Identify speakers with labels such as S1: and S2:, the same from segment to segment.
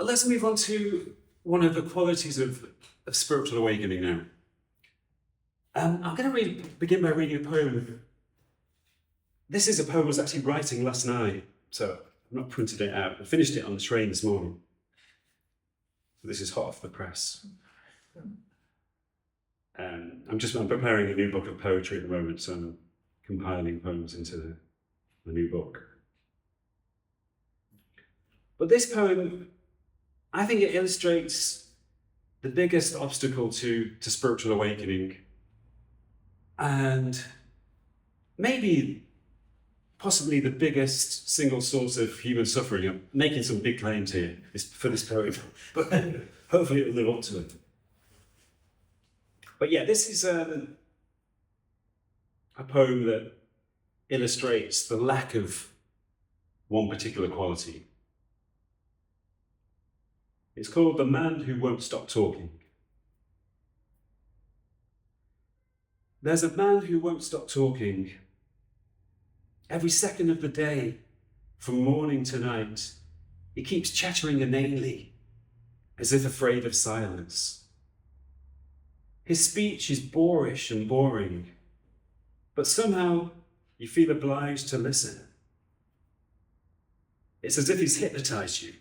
S1: Let's move on to one of the qualities of spiritual awakening now. I'm going to begin by reading a poem. This is a poem I was actually writing last night, so I've not printed it out. I finished it on the train this morning. So this is hot off the press. I'm preparing a new book of poetry at the moment, so I'm compiling poems into the new book. But this poem, I think it illustrates the biggest obstacle to spiritual awakening, and possibly the biggest single source of human suffering. I'm making some big claims here for this poem, but hopefully it will live up to it. But yeah, this is a poem that illustrates the lack of one particular quality. It's called The Man Who Won't Stop Talking. There's a man who won't stop talking. Every second of the day, from morning to night, he keeps chattering inanely, as if afraid of silence. His speech is boorish and boring, but somehow you feel obliged to listen. It's as if he's hypnotized you,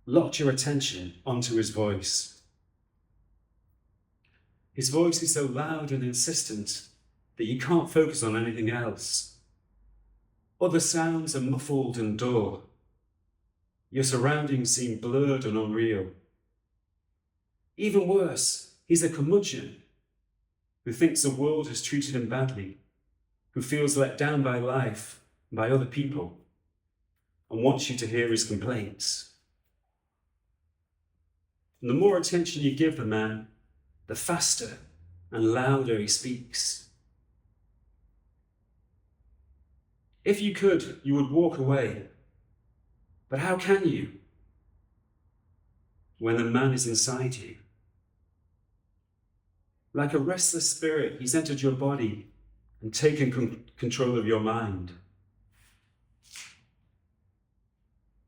S1: locked your attention onto his voice. His voice is so loud and insistent that you can't focus on anything else. Other sounds are muffled and dull. Your surroundings seem blurred and unreal. Even worse, he's a curmudgeon who thinks the world has treated him badly, who feels let down by life and by other people, and wants you to hear his complaints. And the more attention you give the man, the faster and louder he speaks. If you could, you would walk away. But how can you when the man is inside you? Like a restless spirit, he's entered your body and taken control of your mind.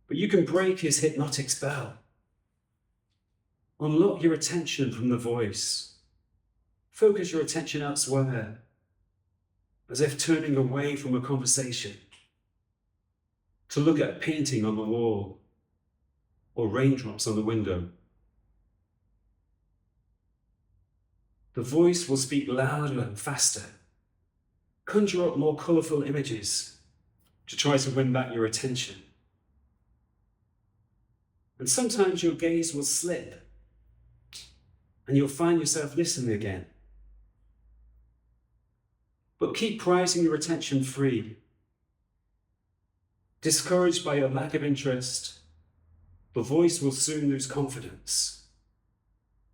S1: But you can break his hypnotic spell. Unlock your attention from the voice. Focus your attention elsewhere, as if turning away from a conversation to look at a painting on the wall or raindrops on the window. The voice will speak louder and faster, conjure up more colourful images to try to win back your attention. And sometimes your gaze will slip and you'll find yourself listening again. But keep prizing your attention free. Discouraged by your lack of interest, the voice will soon lose confidence,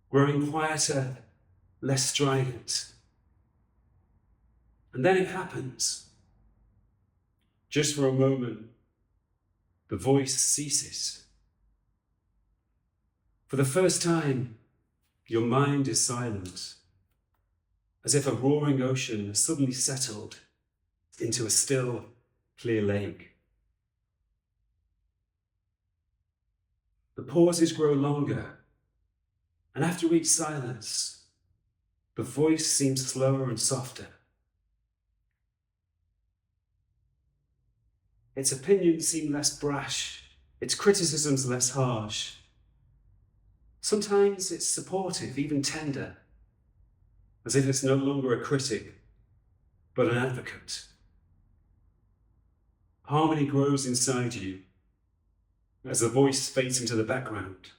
S1: growing quieter, less strident. And then it happens. Just for a moment, the voice ceases. For the first time, your mind is silent, as if a roaring ocean has suddenly settled into a still, clear lake. The pauses grow longer, and after each silence, the voice seems slower and softer. Its opinions seem less brash, its criticisms less harsh. Sometimes it's supportive, even tender, as if it's no longer a critic, but an advocate. Harmony grows inside you as the voice fades into the background,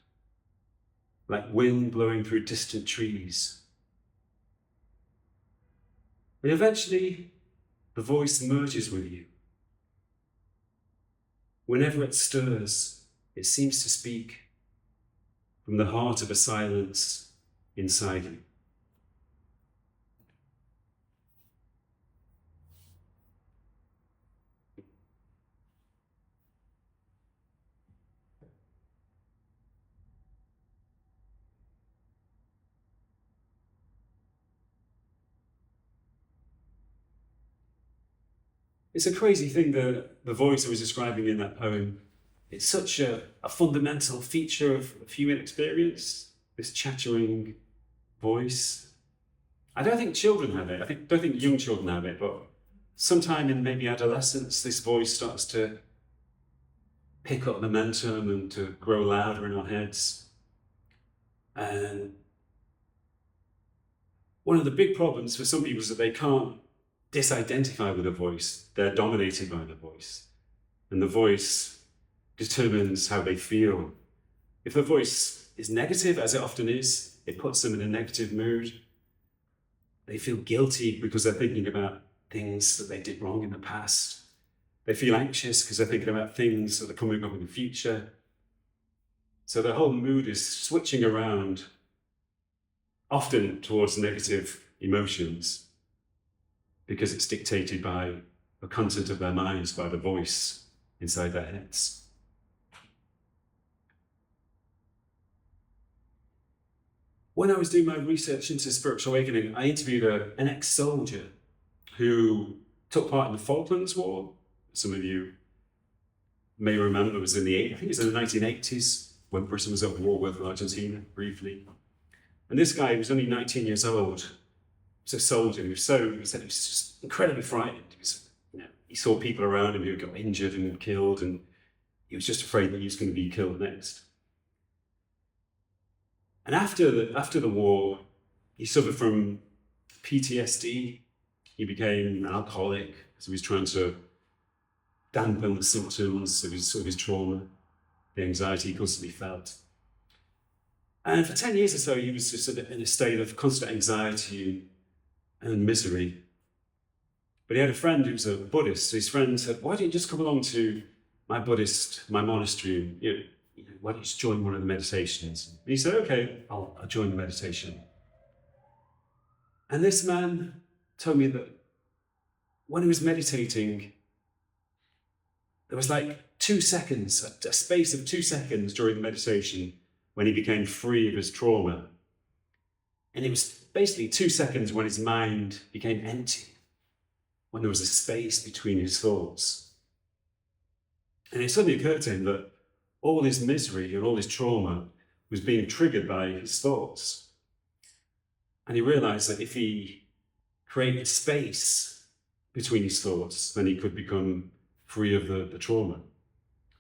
S1: like wind blowing through distant trees. And eventually, the voice merges with you. Whenever it stirs, it seems to speak from the heart of a silence inside you. It's a crazy thing, the voice I was describing in that poem. It's such a fundamental feature of human experience, this chattering voice. I don't think children have it. Don't think young children have it, but sometime in maybe adolescence, this voice starts to pick up momentum and to grow louder in our heads. And one of the big problems for some people is that they can't disidentify with a voice. They're dominated by the voice. And the voice determines how they feel. If the voice is negative, as it often is, it puts them in a negative mood. They feel guilty because they're thinking about things that they did wrong in the past. They feel anxious because they're thinking about things that are coming up in the future. So their whole mood is switching around, often towards negative emotions, because it's dictated by the content of their minds, by the voice inside their heads. When I was doing my research into spiritual awakening, I interviewed an ex-soldier who took part in the Falklands War. Some of you may remember it was in the 1980s, when Britain was at war with Argentina briefly. And this guy was only 19 years old. He was a soldier. He said he was just incredibly frightened. He saw people around him who got injured and killed, and he was just afraid that he was going to be killed next. And after the war, he suffered from PTSD. He became an alcoholic, so he was trying to dampen the symptoms of his trauma, the anxiety he constantly felt. And for 10 years or so, he was just in a state of constant anxiety and misery. But he had a friend who was a Buddhist. So his friend said, "Why don't you just come along to my monastery? Why don't you just join one of the meditations?" And he said, "Okay, I'll join the meditation." And this man told me that when he was meditating, there was like 2 seconds, a space of 2 seconds during the meditation when he became free of his trauma. And it was basically 2 seconds when his mind became empty, when there was a space between his thoughts. And it suddenly occurred to him that all his misery and all his trauma was being triggered by his thoughts. And he realized that if he created space between his thoughts, then he could become free of the trauma.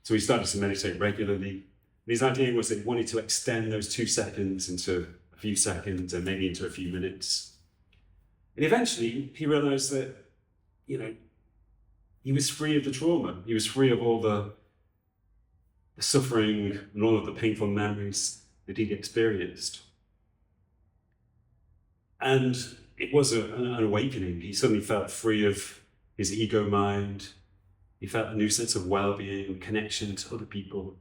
S1: So he started to meditate regularly. And his idea was that he wanted to extend those 2 seconds into a few seconds and maybe into a few minutes. And eventually he realized that, he was free of the trauma. He was free of all the suffering and all of the painful memories that he'd experienced. And it was an awakening. He suddenly felt free of his ego mind. He felt a new sense of well-being and connection to other people.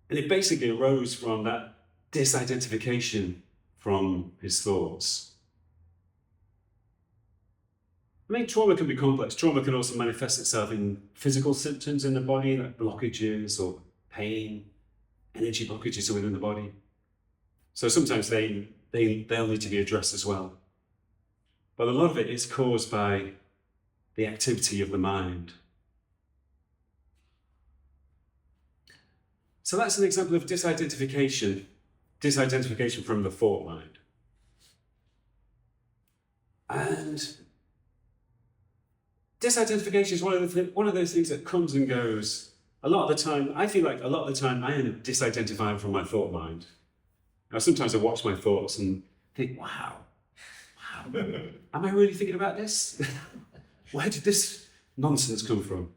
S1: And it basically arose from that disidentification from his thoughts. Trauma can be complex. Trauma can also manifest itself in physical symptoms in the body, like blockages or pain, energy blockages within the body. So sometimes they'll need to be addressed as well. But a lot of it is caused by the activity of the mind. So that's an example of disidentification from the thought mind. And disidentification is one of those things that comes and goes. A lot of the time, I feel like I end up disidentifying from my thought mind. Now, sometimes I watch my thoughts and think, wow, am I really thinking about this? Where did this nonsense come from?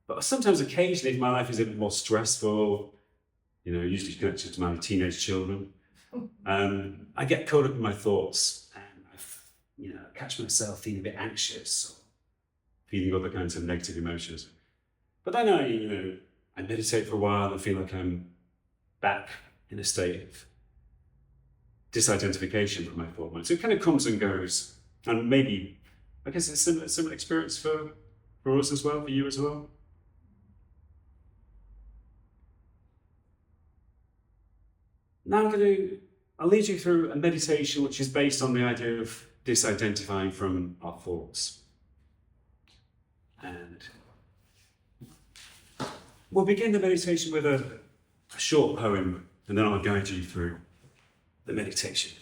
S1: But sometimes, occasionally, if my life is a bit more stressful, usually connected to my teenage children, I get caught up in my thoughts and I catch myself feeling a bit anxious, feeling other kinds of negative emotions. But then I meditate for a while and feel like I'm back in a state of disidentification from my thought mind. So it kind of comes and goes. And maybe, I guess it's a similar experience for us as well, for you as well. Now I'll lead you through a meditation which is based on the idea of disidentifying from our thoughts. And We'll begin the meditation with a short poem, and then I'll guide you through the meditation.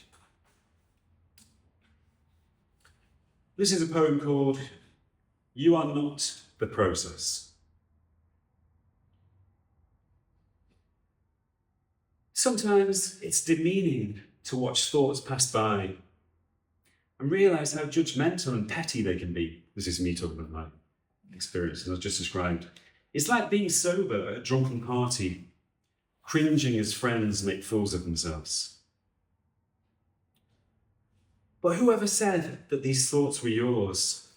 S1: This is a poem called "You Are Not the Process." Sometimes it's demeaning to watch thoughts pass by and realise how judgmental and petty they can be. This is me talking about my experience, as I just described. It's like being sober at a drunken party, cringing as friends make fools of themselves. But whoever said that these thoughts were yours?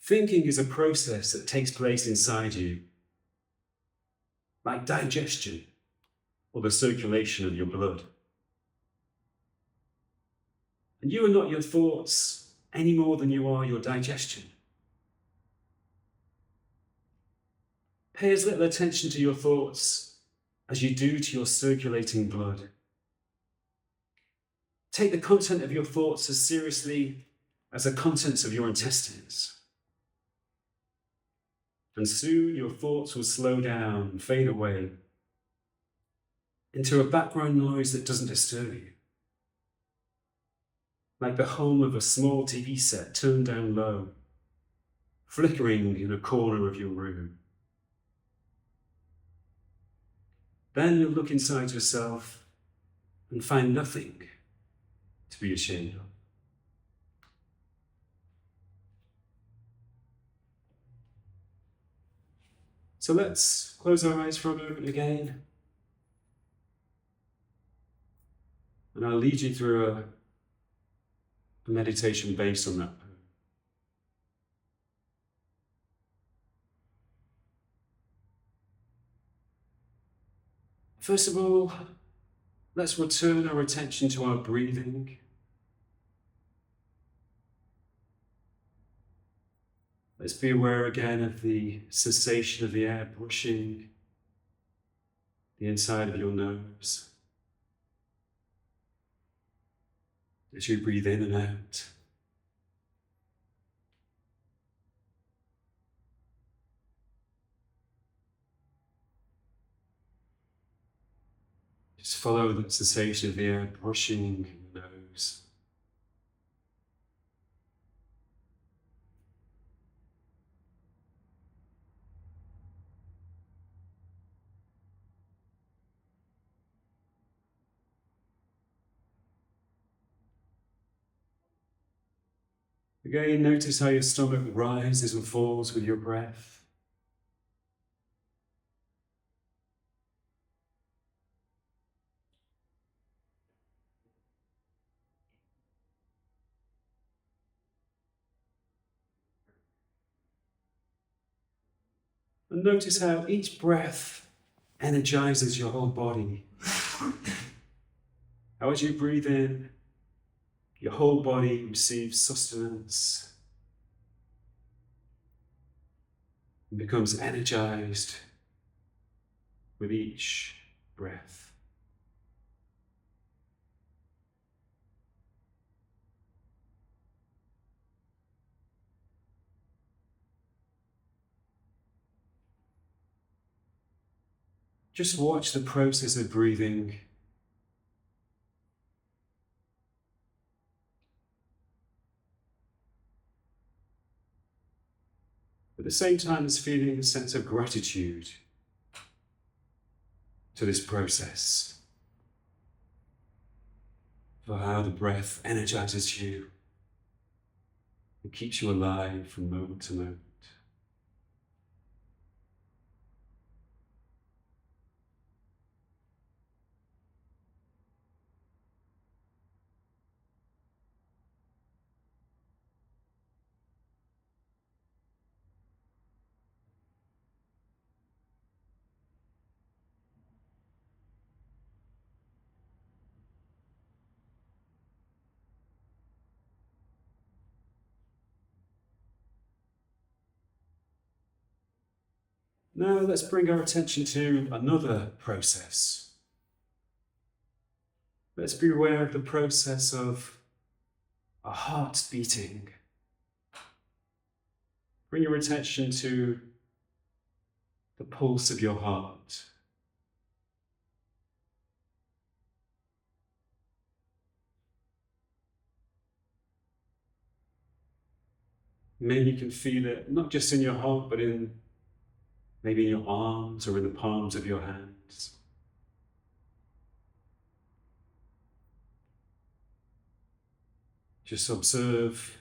S1: Thinking is a process that takes place inside you, like digestion or the circulation of your blood. And you are not your thoughts any more than you are your digestion. Pay as little attention to your thoughts as you do to your circulating blood. Take the content of your thoughts as seriously as the contents of your intestines. And soon your thoughts will slow down and fade away into a background noise that doesn't disturb you. Like the hum of a small TV set turned down low, flickering in a corner of your room. Then you'll look inside yourself and find nothing to be ashamed of. So let's close our eyes for a moment again. And I'll lead you through a meditation based on that poem. First of all, let's return our attention to our breathing. Let's be aware again of the sensation of the air brushing the inside of your nose as you breathe in and out. Just follow the sensation of the air brushing your nose. Again, notice how your stomach rises and falls with your breath. And notice how each breath energizes your whole body. How as you breathe in, your whole body receives sustenance and becomes energized with each breath. Just watch the process of breathing. At the same time as feeling a sense of gratitude to this process, for how the breath energizes you and keeps you alive from moment to moment. Now let's bring our attention to another process. Let's be aware of the process of our hearts beating. Bring your attention to the pulse of your heart. Maybe you can feel it not just in your heart, but maybe in your arms or in the palms of your hands. Just observe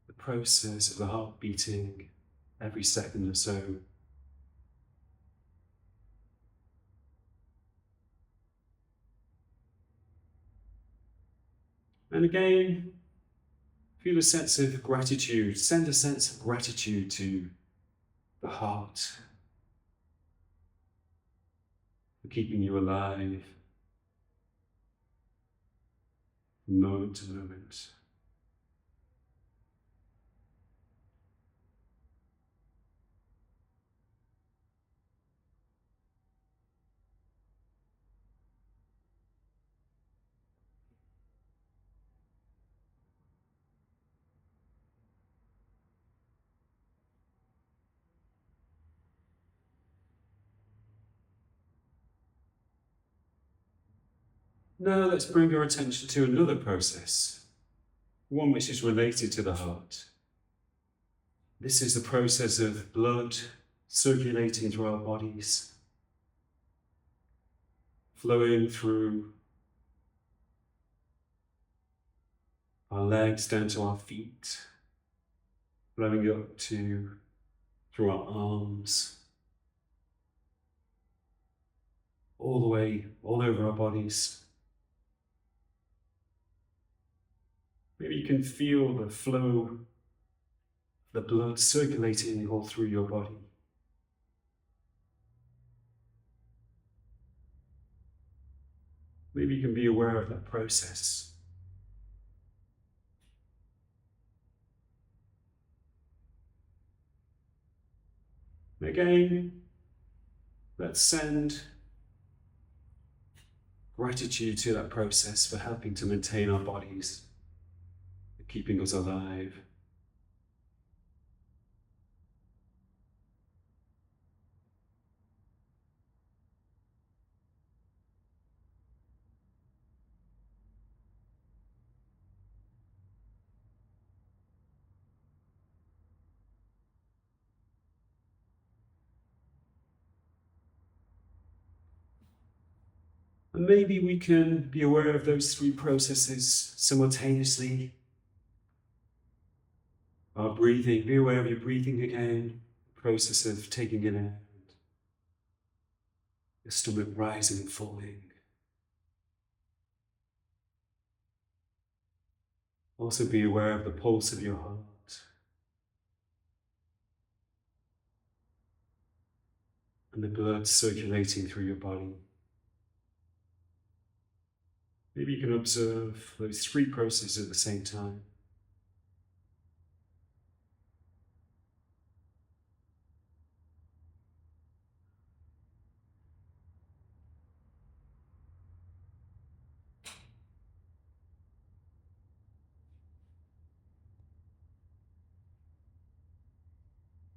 S1: the process of the heart beating every second or so. And again, feel a sense of gratitude. Send a sense of gratitude to the heart for keeping you alive, moment to moment. Now let's bring our attention to another process, one which is related to the heart. This is the process of blood circulating through our bodies, flowing through our legs down to our feet, flowing up through our arms, all the way, all over our bodies. Maybe you can feel the flow, the blood circulating all through your body. Maybe you can be aware of that process. Again, let's send gratitude to that process for helping to maintain our bodies, keeping us alive. And maybe we can be aware of those three processes simultaneously. Our breathing, be aware of your breathing again, the process of taking in air, your stomach rising and falling. Also be aware of the pulse of your heart and the blood circulating through your body. Maybe you can observe those three processes at the same time.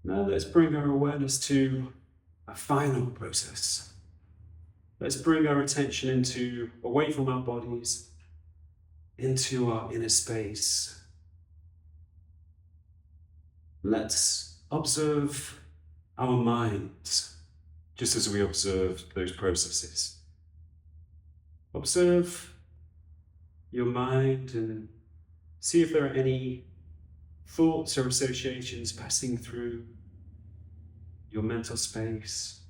S1: Now let's bring our awareness to a final process. Let's bring our attention away from our bodies, into our inner space. Let's observe our minds, just as we observed those processes. Observe your mind and see if there are any thoughts or associations passing through your mental space.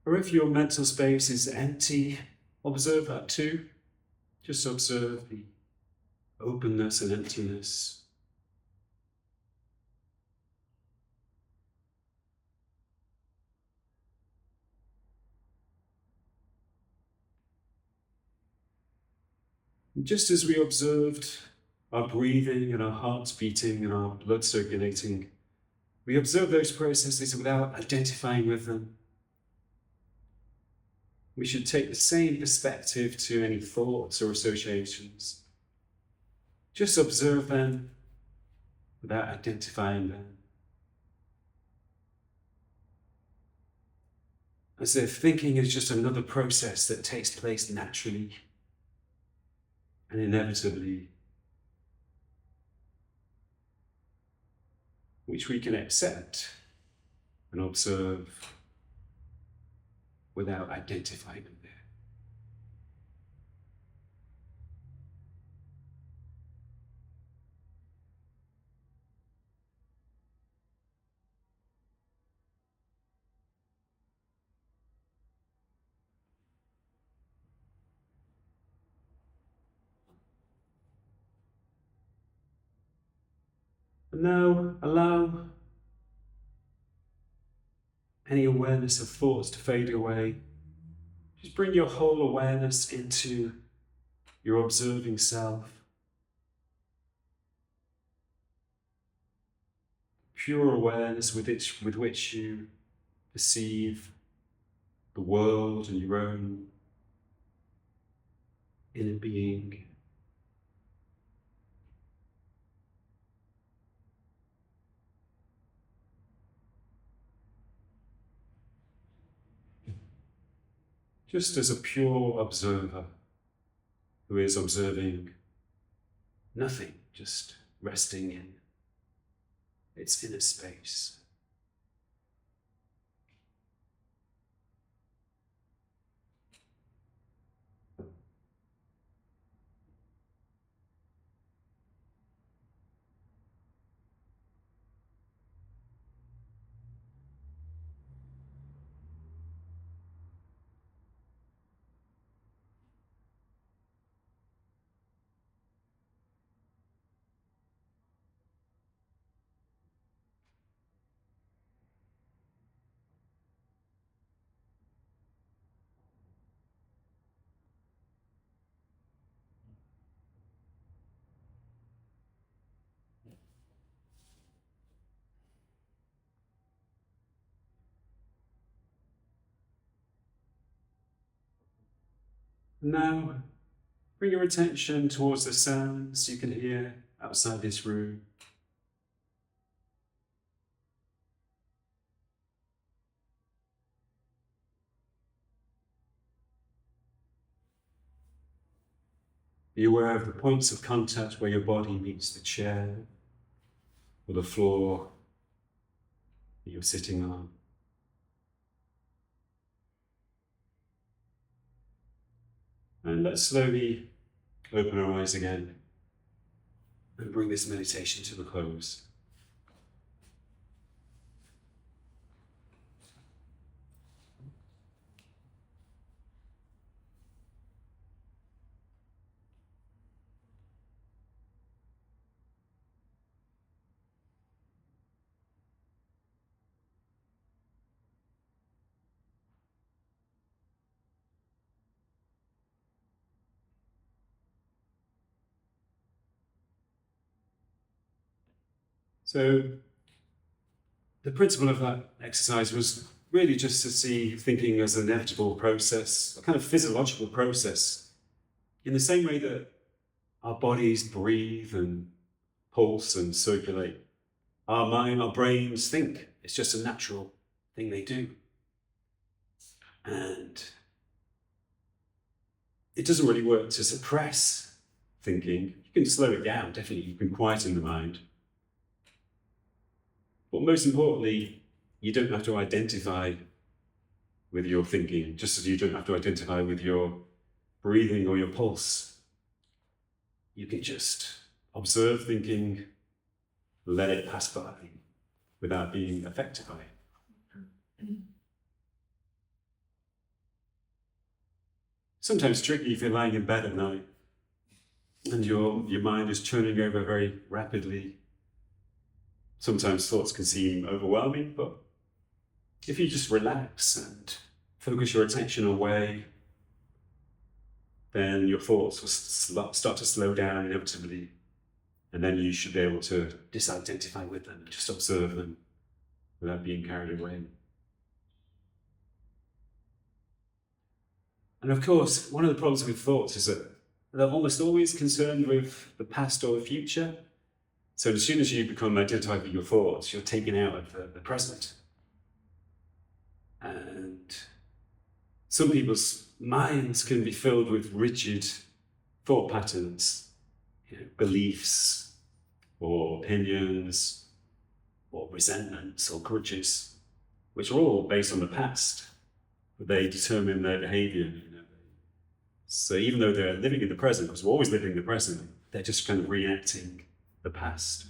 S1: Or if your mental space is empty, observe that too. Just observe the openness and emptiness. And just as we observed our breathing and our hearts beating and our blood circulating, we observe those processes without identifying with them. We should take the same perspective to any thoughts or associations. Just observe them without identifying them. As if thinking is just another process that takes place naturally and inevitably, which we can accept and observe without identifying them there. And now allow any awareness of thoughts to fade away. Just bring your whole awareness into your observing self. Pure awareness with which you perceive the world and your own inner being. Just as a pure observer who is observing nothing, just resting in its inner space. Now, bring your attention towards the sounds you can hear outside this room. Be aware of the points of contact where your body meets the chair or the floor that you're sitting on. And let's slowly open our eyes again and bring this meditation to a close. So the principle of that exercise was really just to see thinking as an inevitable process, a kind of physiological process, in the same way that our bodies breathe and pulse and circulate. Our mind, our brains think. It's just a natural thing they do. And it doesn't really work to suppress thinking. You can slow it down, definitely. You can quieten the mind. But most importantly, you don't have to identify with your thinking, just as you don't have to identify with your breathing or your pulse. You can just observe thinking, let it pass by without being affected by it. Sometimes tricky if you're lying in bed at night and your mind is churning over very rapidly. Sometimes thoughts can seem overwhelming, but if you just relax and focus your attention away, then your thoughts will start to slow down inevitably, and then you should be able to disidentify with them and just observe them without being carried away. And of course, one of the problems with thoughts is that they're almost always concerned with the past or the future. So as soon as you become identified with your thoughts, you're taken out of the present. And some people's minds can be filled with rigid thought patterns, beliefs, or opinions, or resentments, or grudges, which are all based on the past, but they determine their behavior. So even though they're living in the present, because we're always living in the present, they're just kind of reenacting the past.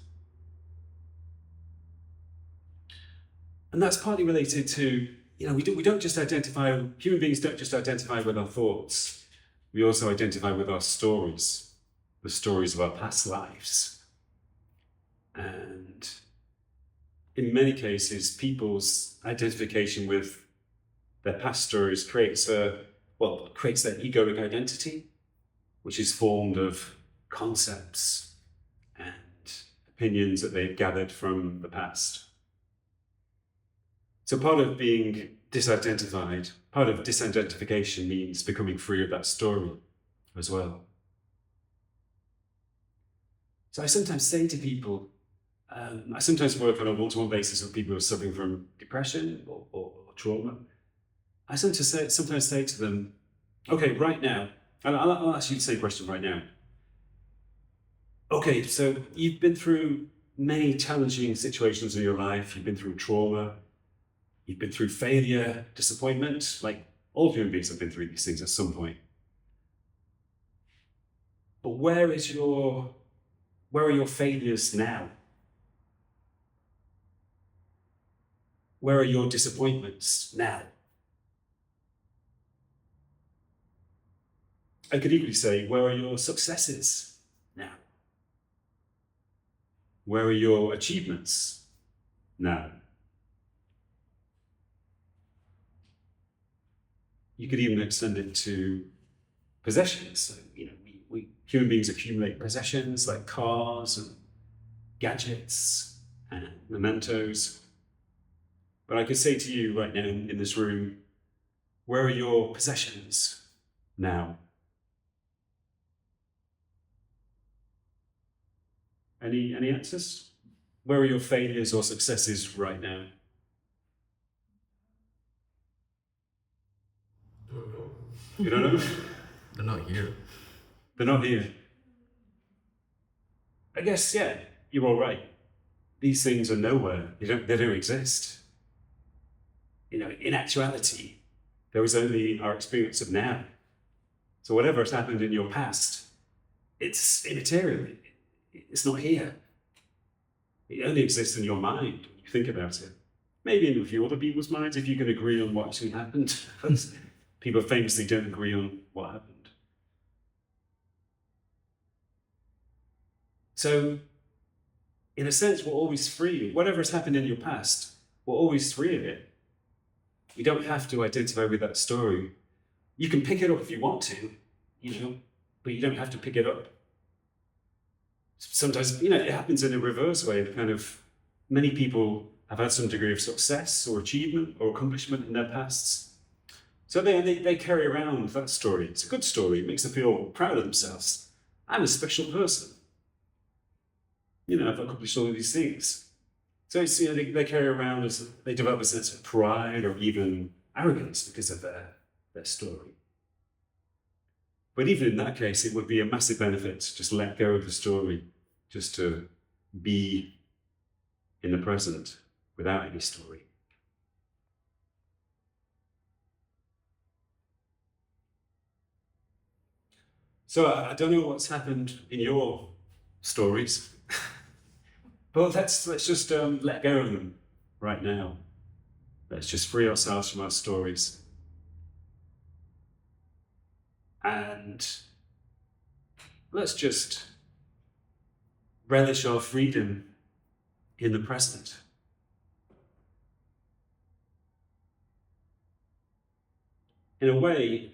S1: And that's partly related to, we don't just identify, human beings don't just identify with our thoughts, we also identify with our stories, the stories of our past lives. And in many cases, people's identification with their past stories creates their egoic identity, which is formed of concepts and opinions that they've gathered from the past. So part of being disidentified, part of disidentification means becoming free of that story as well. So I sometimes say to people, I sometimes work on a one-to-one basis with people who are suffering from depression or trauma. I sometimes say to them, okay, right now, and I'll ask you the same question right now. Okay, so you've been through many challenging situations in your life. You've been through trauma. You've been through failure, disappointment. Like all human beings have been through these things at some point. But where are your failures now? Where are your disappointments now? I could equally say, where are your successes now? Where are your achievements now? You could even extend it to possessions. So, we human beings accumulate possessions like cars and gadgets and mementos. But I could say to you right now in this room, where are your possessions now? Any answers? Where are your failures or successes right now?
S2: Don't know.
S1: You don't know?
S2: They're not here.
S1: They're not here. I guess, yeah, you're all right. These things are nowhere. They don't exist. In actuality, there is only our experience of now. So whatever has happened in your past, it's immaterial. It's not here. It only exists in your mind when you think about it. Maybe in a few other people's minds, if you can agree on what actually happened. People famously don't agree on what happened. So, in a sense, we're always free. Whatever has happened in your past, we're always free of it. We don't have to identify with that story. You can pick it up if you want to, but you don't have to pick it up. Sometimes, it happens in a reverse way. Kind of, many people have had some degree of success or achievement or accomplishment in their pasts. So they carry around that story. It's a good story. It makes them feel proud of themselves. I'm a special person. I've accomplished all of these things. So it's, they carry around as they develop a sense of pride or even arrogance because of their story. But even in that case, it would be a massive benefit to just let go of the story, just to be in the present without any story. So I don't know what's happened in your stories, but let's just let go of them right now. Let's just free ourselves from our stories. And let's just relish our freedom in the present. In a way,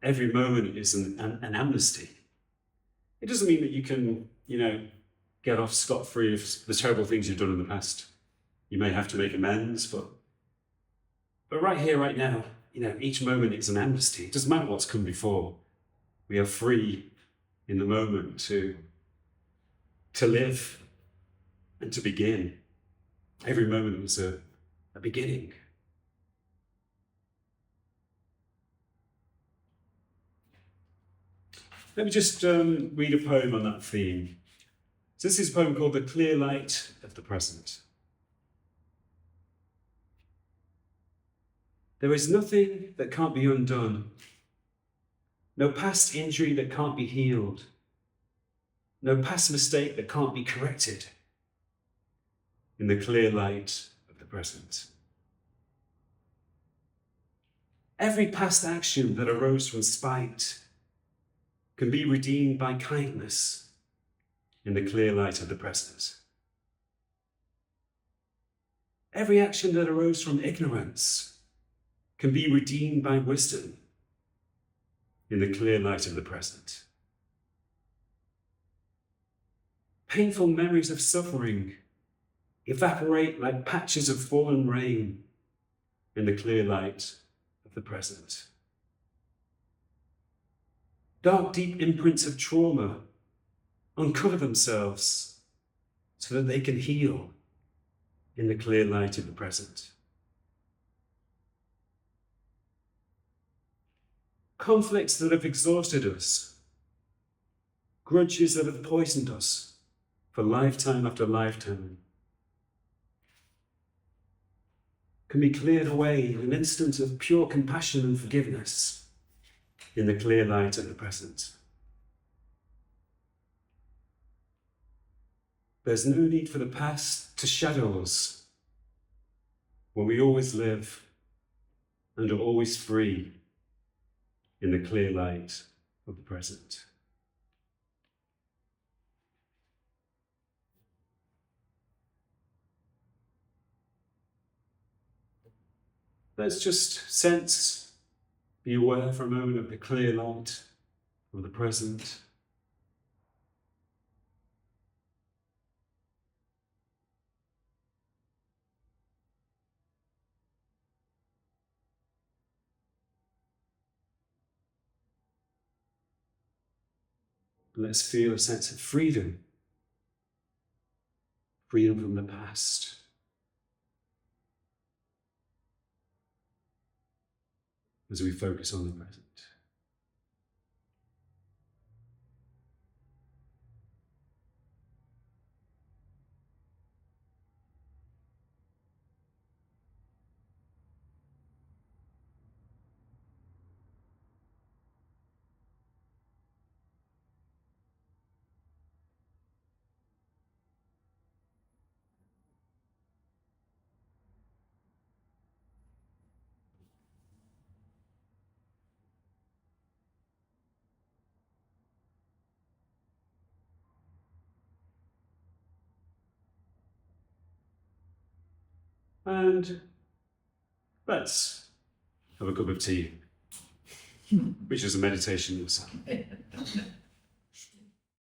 S1: every moment is an amnesty. It doesn't mean that you can, get off scot-free of the terrible things you've done in the past. You may have to make amends, but right here, right now, each moment is an amnesty. It doesn't matter what's come before. We are free in the moment, to live and to begin. Every moment was a beginning. Let me just read a poem on that theme. So this is a poem called The Clear Light of the Present. There is nothing that can't be undone, no past injury that can't be healed, no past mistake that can't be corrected in the clear light of the present. Every past action that arose from spite can be redeemed by kindness in the clear light of the present. Every action that arose from ignorance can be redeemed by wisdom in the clear light of the present. Painful memories of suffering evaporate like patches of fallen rain in the clear light of the present. Dark, deep imprints of trauma uncover themselves so that they can heal in the clear light of the present. Conflicts that have exhausted us, grudges that have poisoned us for lifetime after lifetime, can be cleared away in an instant of pure compassion and forgiveness in the clear light of the present. There's no need for the past to shadow us when we always live and are always free in the clear light of the present. Let's just sense, be aware for a moment of the clear light of the present. Let's feel a sense of freedom. Freedom from the past. As we focus on the present. And let's have a cup of tea, which is a meditation yourself.